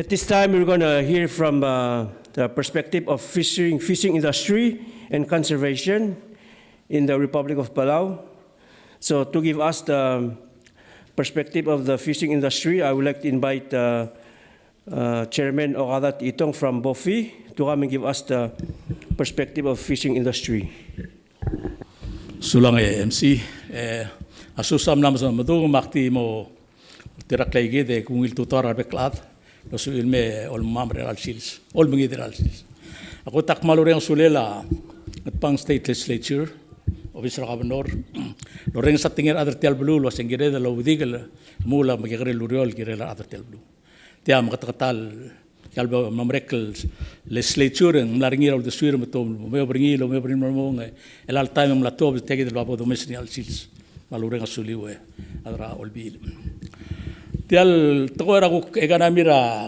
At this time, we're going to hear from the perspective of fishing industry and conservation in the Republic of Palau. So to give us the perspective of the fishing industry, I would like to invite Chairman Okada Techitong from BOFI to come and give us the perspective of fishing industry. Sulang MC, asusam naman sa madung makti mo tirak lagi de kung il tutor arbeklat. Nasu ilme ol mamre alsils, ol mengidir alsils. Ako tak malureng sulela at pang state legislature, officer governor, loreng sa tingir other tel blue was engire de lo digal mula magigre luriol gire la other tel blue. Tiam katakatal kalba mamrekel legislature ng laringir ol de suir metom me bringilo me bringmo el al time ng latob tegi de labo domesni alsils. Malureng suliwe adra olbil. Tial toko aku eganamira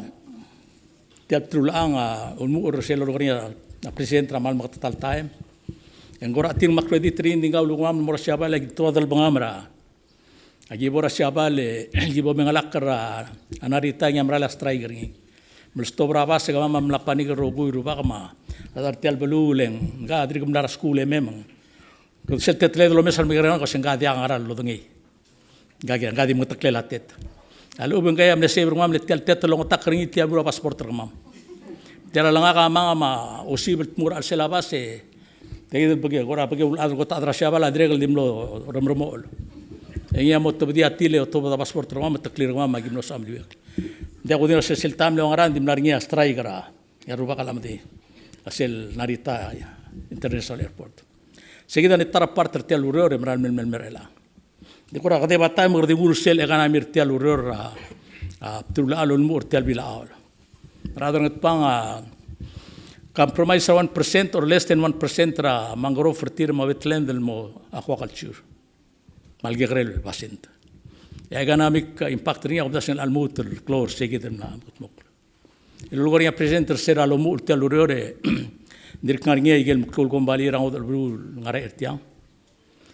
tial trulang ulmu selo roria na presidente ramal maktatal time engora tin makredit rin dingaw lungam mora siaba lagi toda bangamra agi bora siaba le gibo mengalakra anarita ngamra striker ngi mlsto brava se gama mlapani robu ruba kama adar tial beluleng ga adri kumdara skule memang ko sette tle lo mesal migran ko senga dia ngaral lo dengi ga di mutaklelat Alu ubeng kaya amne seber ngam letel tetolong tak ringi tiap bura paspor terkemam. Tiada langa kama ma osi bertmur al selabase. Tegi bagi gora bagi ul kota adrasya bala dregel dimlo remremol. Engi amot tebdi atile oto bada paspor terkemam taklir ngam magi mno sam liwek. Dia ko dino sel tam le ngaran dim larngi astrai gara. Ya ruba kalam di asel Narita International Airport. Seguida ni tarap part tertel urore meral mel merela. Di kora kate batay magdi bursel eganamir tial uror tula alon mo tial bilaol. Rather ngat pang compromise 1% or less than 1% ra mangrove fertir ma wetland mo aquaculture. Malgegrel basint. Economic impact rin of national almut clor segidem na mutmok. Il lugar ya presenter sera lo mo tial urore dirk ngarngia igel mkol kombali rang odal bru ngara ertiang.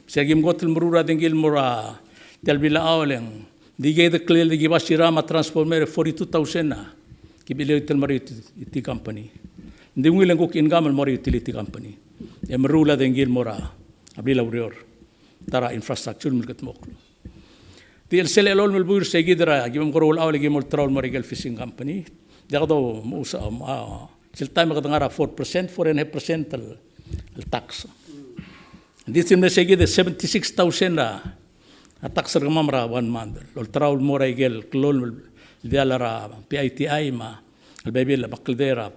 Segim gotel murura dengil mura telbila awleng dige de klel dige basira ma transformer 42,000 na kibile tel mari utility company ndingil ngok income mari utility company emrula dengil mura abila urior tara infrastructure milkat moklo til selelol mel buir segidra gim gorol awle gim ultraul mari gel fishing company dagdo musa siltay magdangara 4% 4.5% al tax. This is the 76,000 tax ramamra 1 month. Ultraul mora igel klol dialara PITI ma albabil bakldera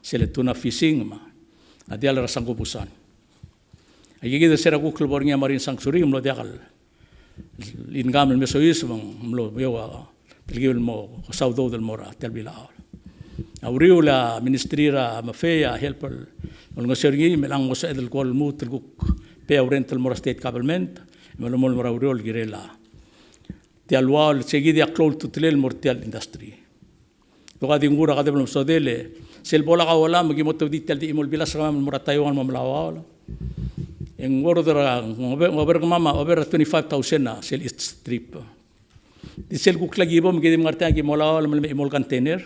seletuna fishing ma dialara sanggubusan. Agi de sera kukul bornya marin sanctuary mlo diakal ingam el mesois mlo bewa pilgil mo saudo del mora telbila. Auriula ministrira mafeya helper ngoseri melang mosa del kol mutul kuk Pea oriental mora state government, melomol mora uriol girela. Tial wal segidi aklol tutlel mortial industry. Toka dingura kada belum sodele. Sel bola kawala magi moto ditel di imol bilas ram mora Taiwan mamlawal. Eng wordera ngober mama over 25,000 na sel east strip. Di sel kuk lagi bom gidi ngarta gi molawal mel imol container.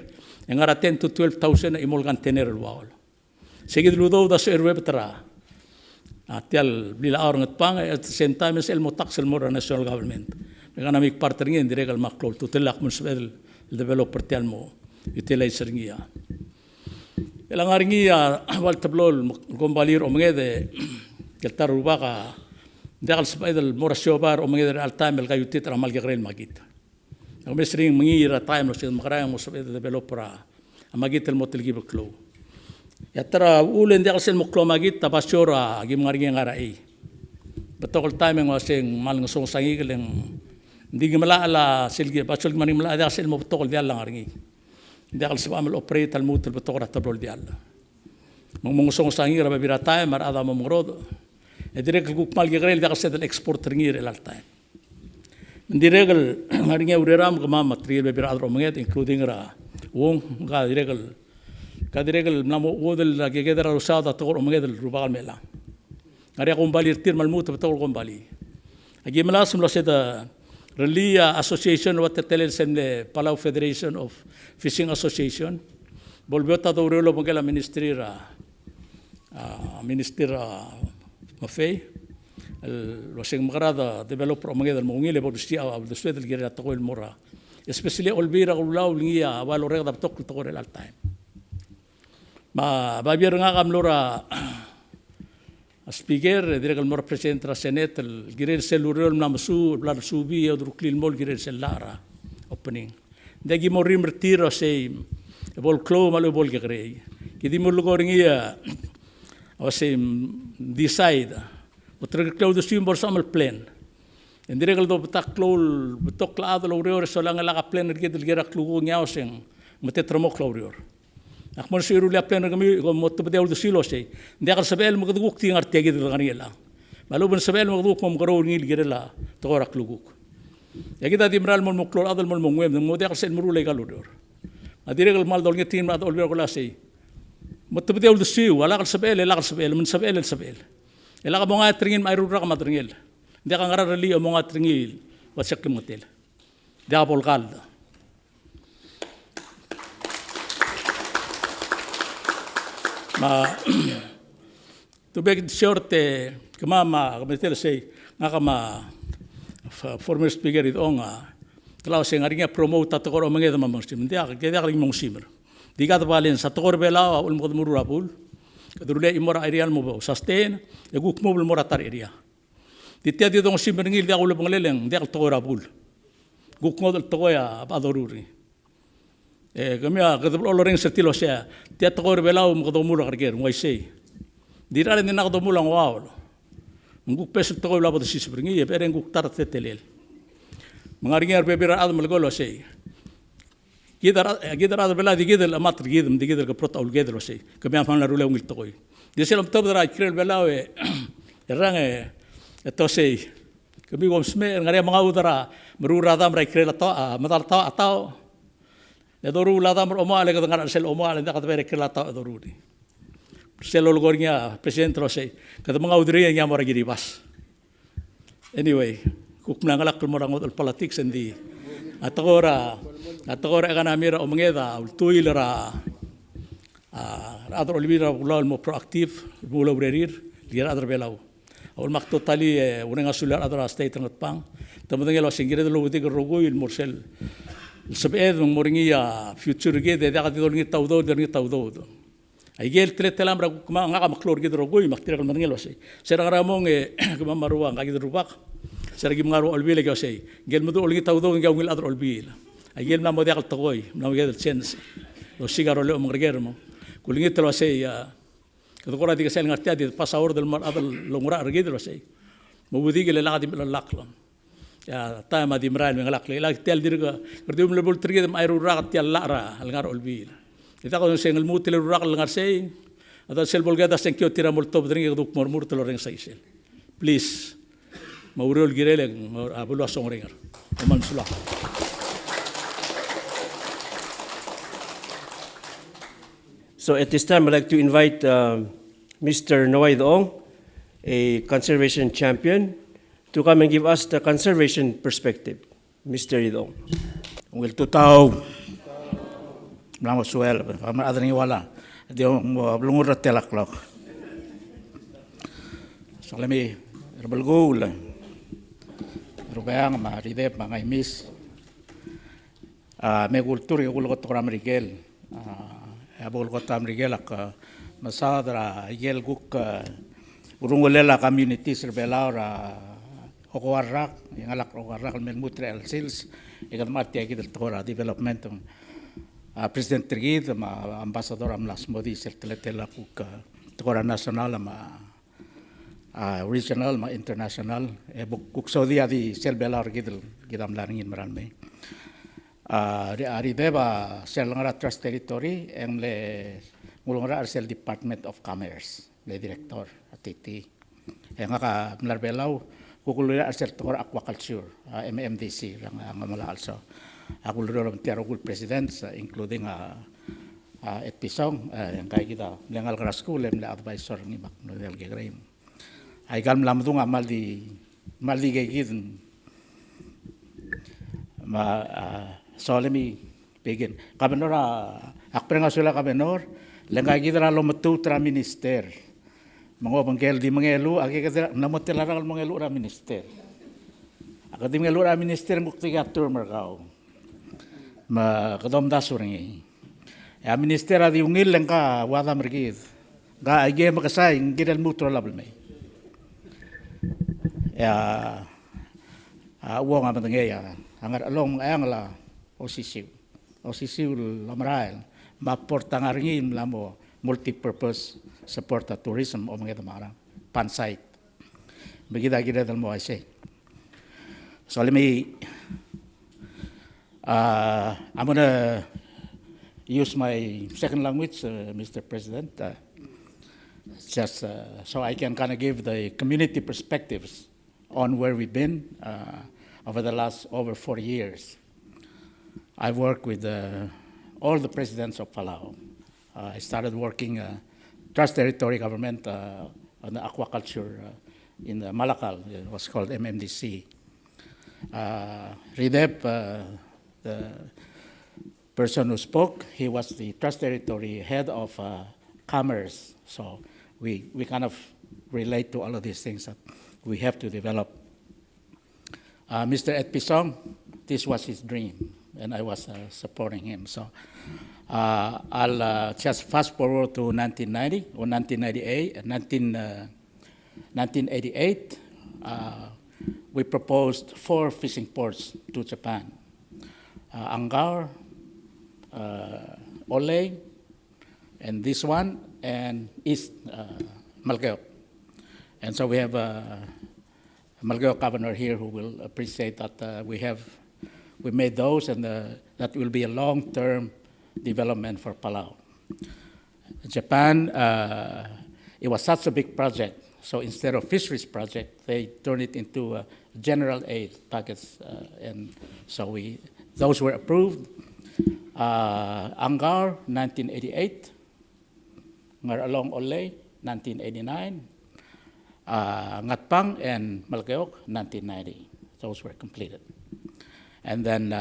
Engara 10 to 12,000 na imol container wal. Segidi ludo da serwe betra. Tial bila orang ngatpang at the same time el motak sel mora national government. Economic partner ngi indiregal maklol tutelak munsbel developer tial mo utilizer ngi ya. Elangar ngi ya wal tablol gombalir omngede keltar rubaka dagal spaidal mora shobar omngede al time el gayutit ramal gegrel magit. Ang mesring mangira time no sel makrang mo spaidal developer amagit el motel gi beklo. Yatra ulen dia kasel muklo magit tabasyora gim ngargi ngarai. Betokol time ng waseng mal ngosong sangigel ng hindi gimala ala silgi basol manim la dia kasel mo betokol dia lang ngargi. Dia kasel amal operate al mutul betokol tabrol dia la. Mongosong sangigel babira time mar ada mo mrod. Direk guk mal gegrel dia kasel export ngir el time. Diregal ngargi ureram gama material babira adro manget including ra wong ga diregal Kadiregal namo wodel lagi gedera usada tokor omegedel rubagal mela. Ngari akong bali tir malmut betokol kong bali. Agi melas mlo seda Relia Association what the tell sen Palau Federation of Fishing Association. Bolbota do relo magala ministry mafei. Lo sing magrada developer magada mongile bolsia au do swedel gira to mora. Especially olbira ulau lingia walo rega tok to all time. Ma babir nga kam lora speaker direkal mora president ra senate girel selurol namsu blar subi o druklil mol girel selara opening. Dagi morim retiro sei bol klo malo bol gegrei. Kidi mo lugoringia o sei decide o treklo do simbol samal plan. Indirekal do betak klol betok laado lo reor solang la plan gedel gera klugo nyaoseng metetramo klorior. Akmon siru la plan kami mot bedel do silo sei. Ndekal sabel magduguk ti ngarti gedel ganila. Malo ben sabel magduguk mom garo ngil gerela togora kluguk. Ya kita dimral mol moklor adal mol mongwem mo dekal sen muru legal odor. Adirekal mal dol ngetin ma dol ko la sei. Mot bedel do siu wala kal sabel men sabel el sabel. Ela ka mga tringin may rura ka matringil. Hindi ka ngararali o mga tringil watsak limutil. Hindi ka polkalda. To make it short, kama say, nga former speaker itong kalau saya ngarinya promote at tukor mga edam mangsim. Hindi kaya kaling mangsimmer. Di ka tapalin sa tukor bela ulmo mururapul. Kadurule imora area mo sustain, yaguk mo mora tar area. Ditia di dong simmer ngil dia ulo pangleleng, dia tukor apul. Guk ngod tukoya adoruri. Kami kadul oloring setilo siya. Dia tukor bela mo kadomura karger, mo say. Di rin din nakadomulang wow. Nguk peso tukor labo si springi, pero nguk tar tetelel. Mga ringar bebira ad malgolo say. Gidar ada bela di gidel amat gidem di gidel ka prota ul gidel wasay kami ang la rule ungil tokoy di selam tab dara krel bela we erang eto say kami gom sme ngare mga udara merura dam ra krel to matal to atau ya doru la dam omo ale ka ngar sel omo ale ka bere krel to doru di sel ol gornya president rosay ka mga udri nya mora giri bas anyway kuk nangalak morang ul politics and Atagora ekanamira o mangeda ultuilera adro olvira ulal mo proactive mula urerir liara adro belau ol mak totali unenga sular adro state ngat pang tamadangelo singire lo udik rogo il morsel sabed moringia future ge de daga dol ngi tawdo der ngi tawdo ay gel tretelam ra kuma nga maklor ge rogo maktira mandangelo sei sera ramong kuma marwa ngagi rubak sera gi mangaro olbile ge sei gel mudo olgi tawdo ngi ngil adro olbile Ayel na mo diakal tokoy, na mo gedel chance. Lo sigaro le omgrger mo. Kulingit lo say kadukora di kasel ngartia di pasawor del mar adal longura argedel say. Mo budi gele la di laklam. Ya tama di mral ng lakle. La tel dirga kerdum le bol triged ma iru rak tel lara al ngar olbil. Kita ko sengel mutil rak al ngar say. Ada sel bol gada sen kyo tira mol top dringi duk mor telo reng say sel. Please. Maurul gireleng abulo song rengar. Oman sulah. So at this time, I'd like to invite Mr. Noy Doong, a conservation champion, to come and give us the conservation perspective. Mr. Doong. Will tutau Blamo suel, ama adani wala. Dio blungur telak lok. So let me rebelgul. Rubayang ma ridep ma ngaimis. Me kultur yo kulot koram rigel. Abol kota Miguel ak masadra yel guk urungulela community serbelaura okoarak yang alak okoarak men mutre al sales ikan mati agil tora development president trigid ma ambassador amlas modi serteletela kuk tora nasional ma regional ma international kuk saudi adi serbelaur gidel gidam laringin maranme Ari deba sel ngara trust territory ang le ngulungra sel Department of Commerce le director atiti ang ka mlarbelau kukulira sel tor aquaculture MMDC lang ngamala also aku loro tiarogul presidents including Idechong yang kay kita lengal kara school le advisor ni mak no del gegraim ay gal lamdung amal di gigid So let me begin. Governor, akprenga sila Governor, lengkagi dara lo metu tra minister. Mga bangkel di mangelu, agi kadra namotilaral mangelu ra minister. Akadi mangelu ra minister mukti gatur merkau. Ma kadom dasuringi. Ya minister adi ungil lengka wada mergid. Ga age makasay ngidal mutro label may. Ya uang apa tengah ya, angar along ayang la osisiu lamrail, maport tangaringin lamo multi-purpose support the tourism o mga tamara pansite. Begida dal mo ay say. So let me, I'm gonna use my second language, Mr. President, just so I can kind of give the community perspectives on where we've been over the last over 4 years. I've worked with all the presidents of Palau. I started working trust territory government on the aquaculture in the Malacal. It was called MMDC. Ridep, the person who spoke, he was the trust territory head of commerce. So we kind of relate to all of these things that we have to develop. Mr. Idechong, this was his dream, and I was supporting him. So I'll just fast forward to 1990 or 1998. 1988, we proposed 4 fishing ports to Japan. Angaur, Olay, and this one, and East Malgao. And so we have Malgao governor here who will appreciate that we made those, and that will be a long-term development for Palau. Japan, it was such a big project, so instead of fisheries project, they turned it into a general aid package, and so those were approved. Angaur, 1988, Ngaralong Olay, 1989, Ngatpang and Malgaok, 1990. Those were completed. And then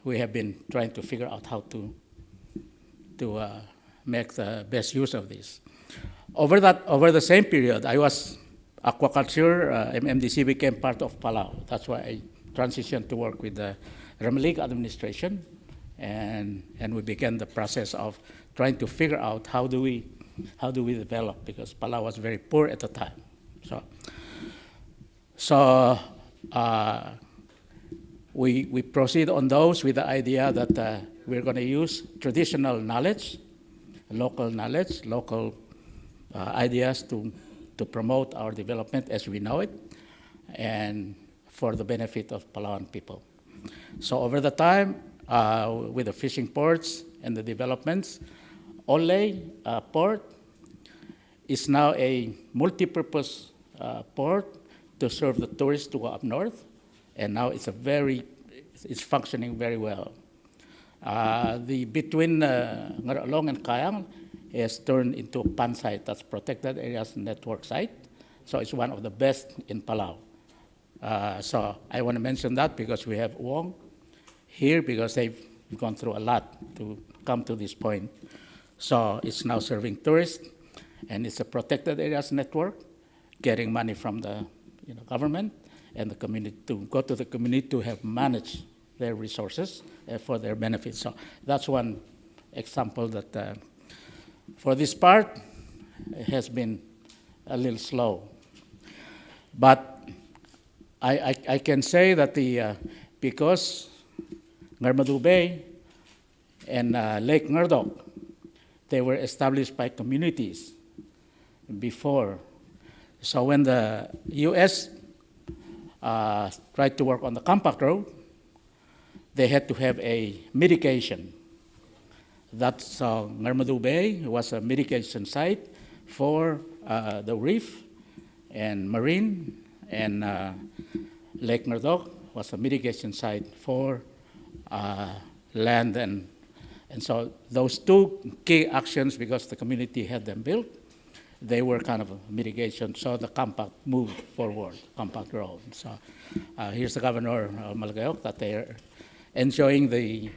we have been trying to figure out how to make the best use of this. Over the same period, I was aquaculture, MMDC became part of Palau. That's why I transitioned to work with the Ramalik administration, and we began the process of trying to figure out how do we develop, because Palau was very poor at the time. So we proceed on those with the idea that we're going to use traditional knowledge, local ideas to promote our development as we know it, and for the benefit of Palauan people. So over the time, with the fishing ports and the developments, Olay port is now a multi-purpose port to serve the tourists to go up north, and now it's functioning very well. Between Ngaralong and Kayang is turned into a pan site, that's protected areas network site, so it's one of the best in Palau. So I want to mention that because we have Wong here, because they've gone through a lot to come to this point. So it's now serving tourists, and it's a protected areas network, getting money from the government and the community to go to the community to have managed their resources for their benefit. So that's one example that for this part has been a little slow. But I can say that because Ngarmadu Bay and Lake Ngardok, they were established by communities before. So when the U.S. tried to work on the compact road, they had to have a mitigation. That's Ngarmadu Bay was a mitigation site for the reef and marine, and Lake Ngardok was a mitigation site for land, and so those two key actions, because the community had them built, they were kind of a mitigation, so the compact moved forward, compact road. So here's the governor of Malgaok, that they're enjoying the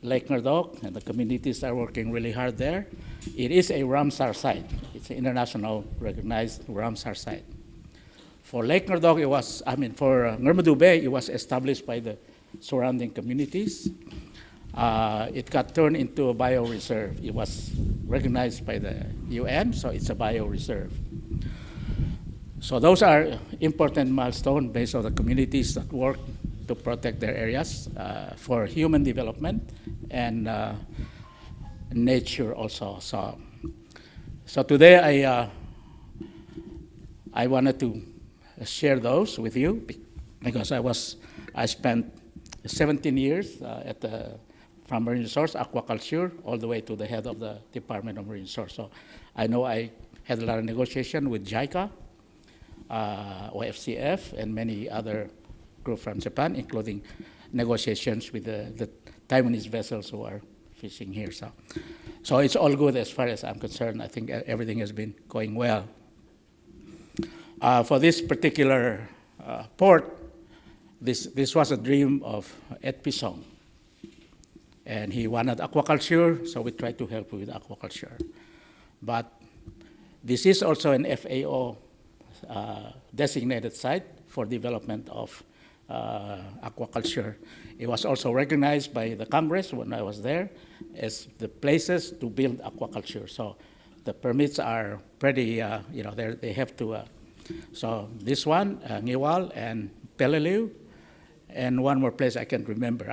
Lake Nardok, and the communities are working really hard there. It is a Ramsar site. It's an international recognized Ramsar site. For Lake Nardok, for Ngarmadu Bay, it was established by the surrounding communities. It got turned into a bioreserve. It was recognized by the UN, so it's a bioreserve. So those are important milestones based on the communities that work to protect their areas for human development and nature also. So today I wanted to share those with you because I spent 17 years from Marine Resource, Aquaculture, all the way to the head of the Department of Marine Resource. So I know I had a lot of negotiation with JICA, OFCF, and many other groups from Japan, including negotiations with the Taiwanese vessels who are fishing here. So it's all good as far as I'm concerned. I think everything has been going well. For this particular port, this was a dream of Idechong. And he wanted aquaculture, so we tried to help with aquaculture. But this is also an FAO designated site for development of aquaculture. It was also recognized by the Congress when I was there as the places to build aquaculture. So the permits are pretty, they have to. So this one, Ngiwal and Peleliu, and one more place I can't remember.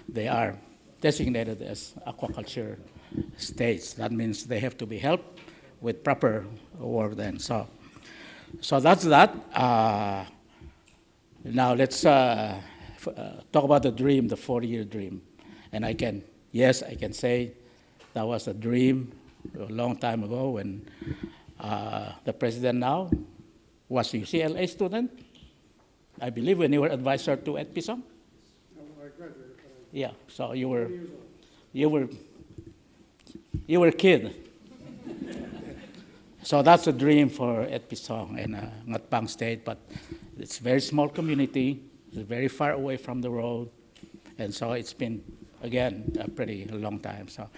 They are designated as aquaculture states. That means they have to be helped with proper work then. So that's that. Now let's talk about the dream, the 40-year dream. And I can say that was a dream a long time ago when the president now was a UCLA student, I believe, when you were advisor to Idechong. I graduated. Yeah, so you were a kid. So that's a dream for Idechong and Ngatpang State, but it's a very small community. It's very far away from the road, and so it's been, again, a pretty long time. So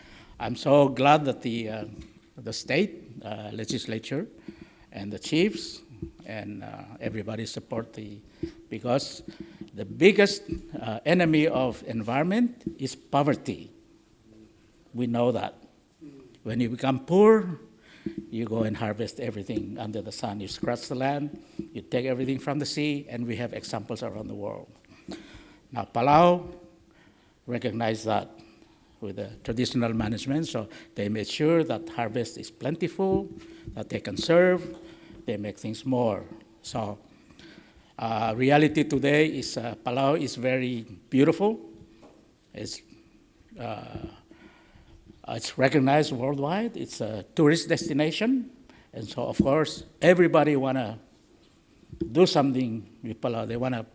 I'm so glad that the state legislature and the chiefs and everybody support because the biggest enemy of environment is poverty. We know that. When you become poor, you go and harvest everything under the sun. You scratch the land, you take everything from the sea, and we have examples around the world. Now, Palau recognized that with the traditional management, so they made sure that harvest is plentiful, that they conserve, they make things more. So reality today is Palau is very beautiful. It's recognized worldwide. It's a tourist destination. And so, of course, everybody want to do something with Palau. They want to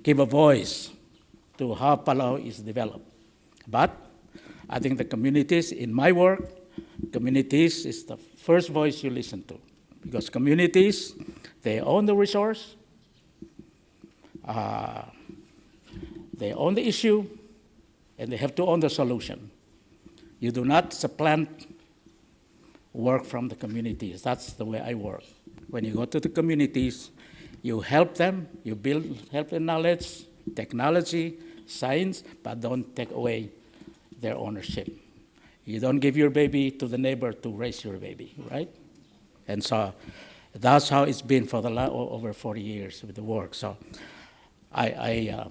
give a voice to how Palau is developed. But I think the communities, in my work, communities is the first voice you listen to. Because communities, they own the resource, they own the issue, and they have to own the solution. You do not supplant work from the communities. That's the way I work. When you go to the communities, you help them, you help them knowledge, technology, science, but don't take away their ownership. You don't give your baby to the neighbor to raise your baby, right? And so that's how it's been for the over 40 years with the work. So I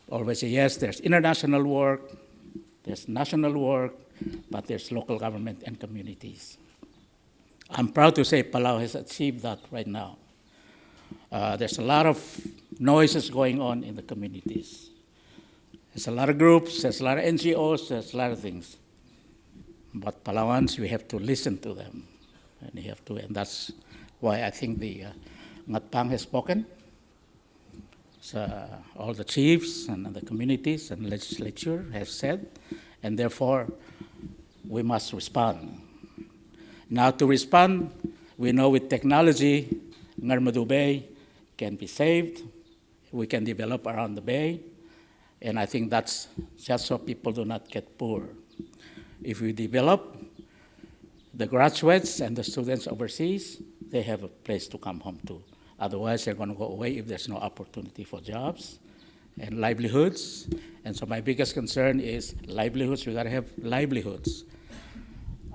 always say, yes, there's international work, there's national work, but there's local government and communities. I'm proud to say Palau has achieved that right now. There's a lot of noises going on in the communities. There's a lot of groups, there's a lot of NGOs, there's a lot of things. But Palauans, we have to listen to them. And that's why I think the Ngatpang has spoken. So all the chiefs and the communities and legislature have said, and therefore we must respond. Now to respond, we know with technology, Ngarmadu Bay can be saved. We can develop around the bay. And I think that's just so people do not get poor. If we develop the graduates and the students overseas, they have a place to come home to. Otherwise, they're going to go away if there's no opportunity for jobs and livelihoods. And so my biggest concern is livelihoods. We got to have livelihoods.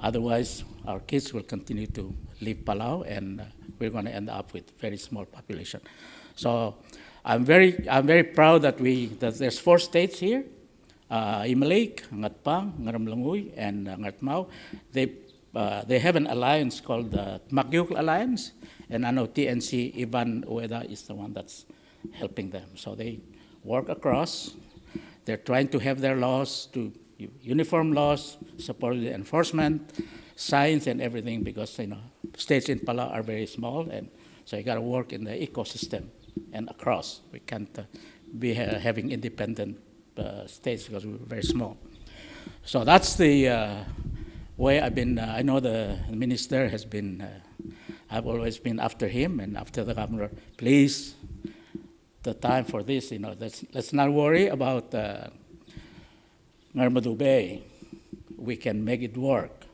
Otherwise, our kids will continue to leave Palau, and we're going to end up with very small population. So I'm very proud that there's 4 states here: Imalik, Ngatpang, Ngaramlanguy, and Ngatmao. They have an alliance called the Magyuk Alliance, and I know TNC Ivan Ueda is the one that's helping them. So they work across. They're trying to have their laws, to uniform laws, support the enforcement, science, and everything, because states in Palau are very small, and so you got to work in the ecosystem and across. We can't be having independent states because we're very small. So that's the way I've been. I know the minister has been. I've always been after him and after the governor. Please, the time for this. Let's not worry about Ngarmadu Bay. We can make it work.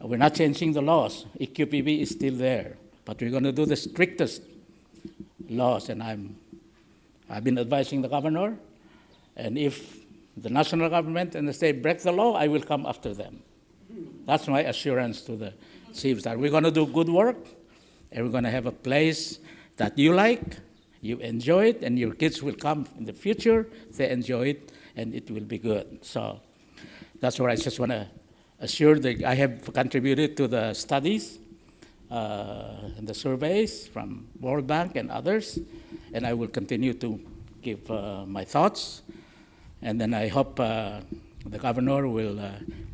We're not changing the laws. EQPB is still there, but we're going to do the strictest laws. And I've been advising the governor, and if the national government and the state break the law, I will come after them. That's my assurance to the chiefs, that we're going to do good work, and we're going to have a place that you like, you enjoy it, and your kids will come in the future, they enjoy it, and it will be good. So that's what I just want to assure that I have contributed to the studies and the surveys from World Bank and others, and I will continue to give my thoughts. And then I hope the governor will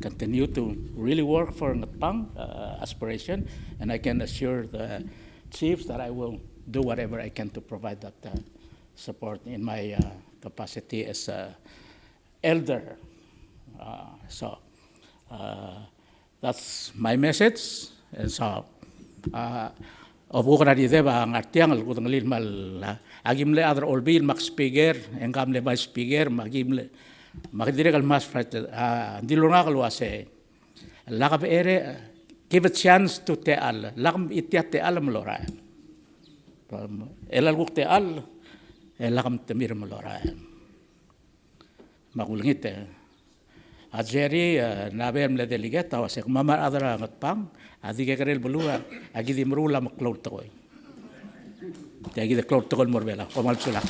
continue to really work for Ngatpang aspiration, and I can assure the chiefs that I will do whatever I can to provide that support in my capacity as an elder. So that's my message. And so, Okada Techitong artiang al kutang lilmal agimle other olbil max speaker engamle vice speaker magimle magdire kal mas frat dilunga kalwase lakab ere give a chance to teal lakam itiat teal melora elal guk teal lakam temir melora magulngite Ajeri nabem le delegate awasek mamar adra Ngatpang adige karel belua agi di merula maklor toy. Jadi de klor tokol morbela komal sulak.